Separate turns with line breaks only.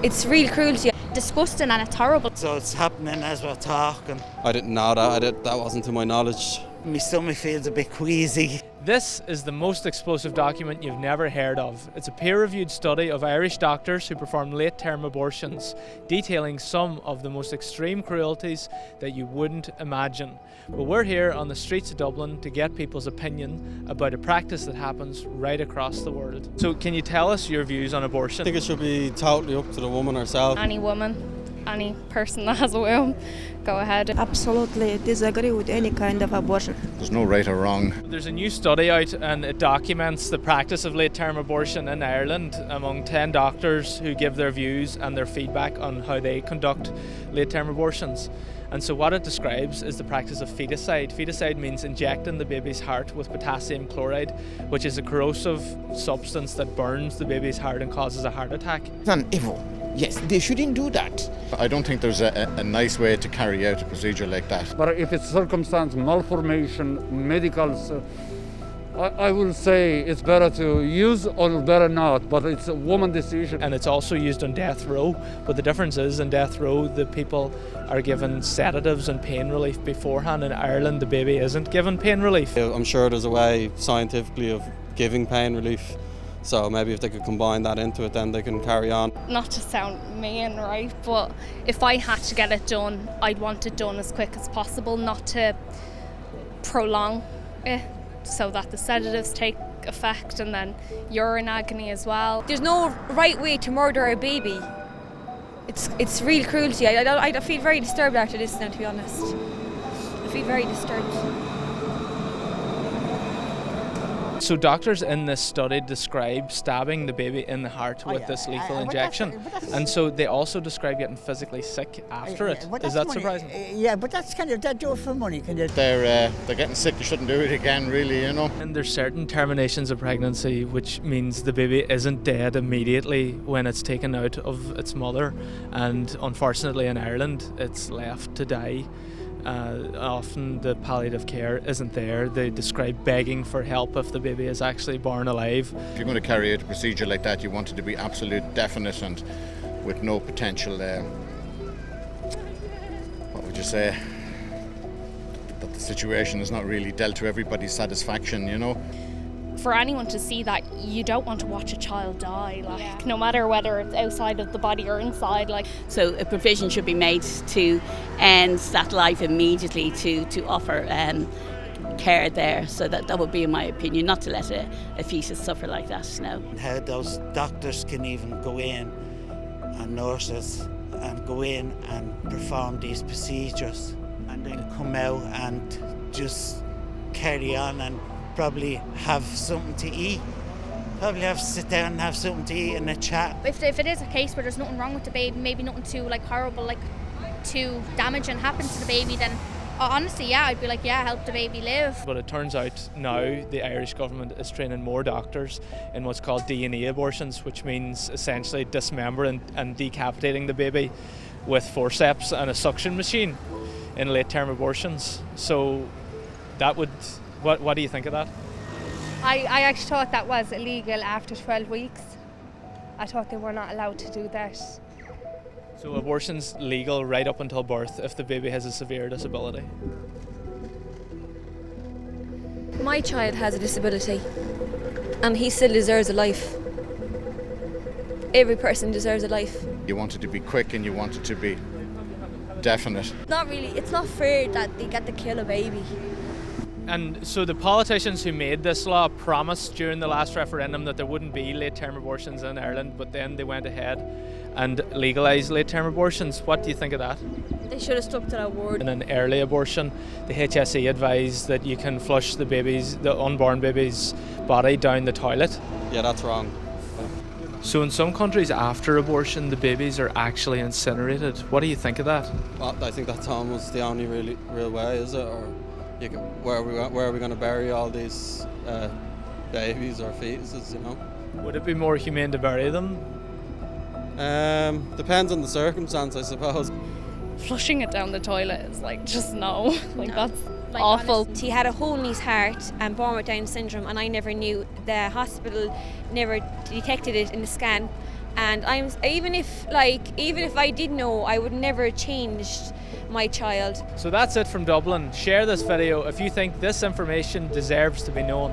It's real cruelty.
Disgusting, and it's horrible.
So it's happening as we're talking.
I didn't know that. That wasn't to my knowledge.
My stomach feels a bit queasy.
This is the most explosive document you've never heard of. It's a peer-reviewed study of Irish doctors who perform late-term abortions, detailing some of the most extreme cruelties that you wouldn't imagine. But we're here on the streets of Dublin to get people's opinion about a practice that happens right across the world. So can you tell us your views on abortion?
I think it should be totally up to the woman herself.
Any woman, any person that has a womb, go ahead.
Absolutely disagree with any kind of abortion.
There's no right or wrong.
There's a new study out and it documents the practice of late-term abortion in Ireland among 10 doctors who give their views and their feedback on how they conduct late-term abortions. And so what it describes is the practice of feticide. Feticide means injecting the baby's heart with potassium chloride, which is a corrosive substance that burns the baby's heart and causes a heart attack.
It's an evil. Yes, they shouldn't do that.
I don't think there's a nice way to carry out a procedure like that.
But if it's circumstance, malformation, medicals, I will say it's better to use or better not, but it's a woman's decision.
And it's also used on death row, but the difference is in death row the people are given sedatives and pain relief beforehand. In Ireland the baby isn't given pain relief.
I'm sure there's a way scientifically of giving pain relief, so maybe if they could combine that into it then they can carry on.
Not to sound mean, right, but if I had to get it done, I'd want it done as quick as possible, not to prolong it so that the sedatives take effect and then you're in agony as well.
There's no right way to murder a baby. It's real cruelty. I feel very disturbed after this now, to be honest. I feel very disturbed.
So doctors in this study describe stabbing the baby in the heart with this lethal injection, and so they also describe getting physically sick after it. Is that surprising?
Yeah, but that's kind of, they do it for money.
They're getting sick, they shouldn't do it again, really, you know.
And there's certain terminations of pregnancy which means the baby isn't dead immediately when it's taken out of its mother, and unfortunately in Ireland it's left to die. Often the palliative care isn't there. They describe begging for help if the baby is actually born alive.
If you're going to carry out a procedure like that, you want it to be absolute, definite and with no potential, what would you say, that the situation is not really dealt to everybody's satisfaction, you know.
For anyone to see that, you don't want to watch a child die, no matter whether it's outside of the body or inside.
So a provision should be made to end that life immediately, to offer care there. So that would be my opinion, not to let a fetus suffer like that, no.
How those doctors can even go in, and nurses, and go in and perform these procedures and then come out and just carry on and probably have something to eat. Probably have to sit down and have something to eat and a chat.
If it is a case where there's nothing wrong with the baby, maybe nothing too horrible, too damaging happens to the baby, then honestly, yeah, I'd be help the baby live.
But it turns out now the Irish government is training more doctors in what's called D&E abortions, which means essentially dismembering and decapitating the baby with forceps and a suction machine in late-term abortions. So that would... What do you think of that?
I actually thought that was illegal after 12 weeks. I thought they were not allowed to do that.
So abortion's legal right up until birth if the baby has a severe disability?
My child has a disability and he still deserves a life. Every person deserves a life.
You want it to be quick and you want it to be definite.
It's not fair that they get to kill a baby.
And so the politicians who made this law promised during the last referendum that there wouldn't be late-term abortions in Ireland, but then they went ahead and legalised late-term abortions. What do you think of that?
They should have stuck to that word.
In an early abortion, the HSE advised that you can flush the unborn baby's body down the toilet.
Yeah, that's wrong.
So in some countries after abortion, the babies are actually incinerated. What do you think of that?
Well, I think that's almost the only real way, is it? Or where are we going to bury all these babies or fetuses, you know?
Would it be more humane to bury them?
Depends on the circumstance, I suppose.
Flushing it down the toilet is just no. That's awful.
Honestly, he had a hole in his heart and born with Down syndrome, and I never knew. The hospital never detected it in the scan, And even if I did know, I would never have changed my child.
So that's it from Dublin. Share this video if you think this information deserves to be known.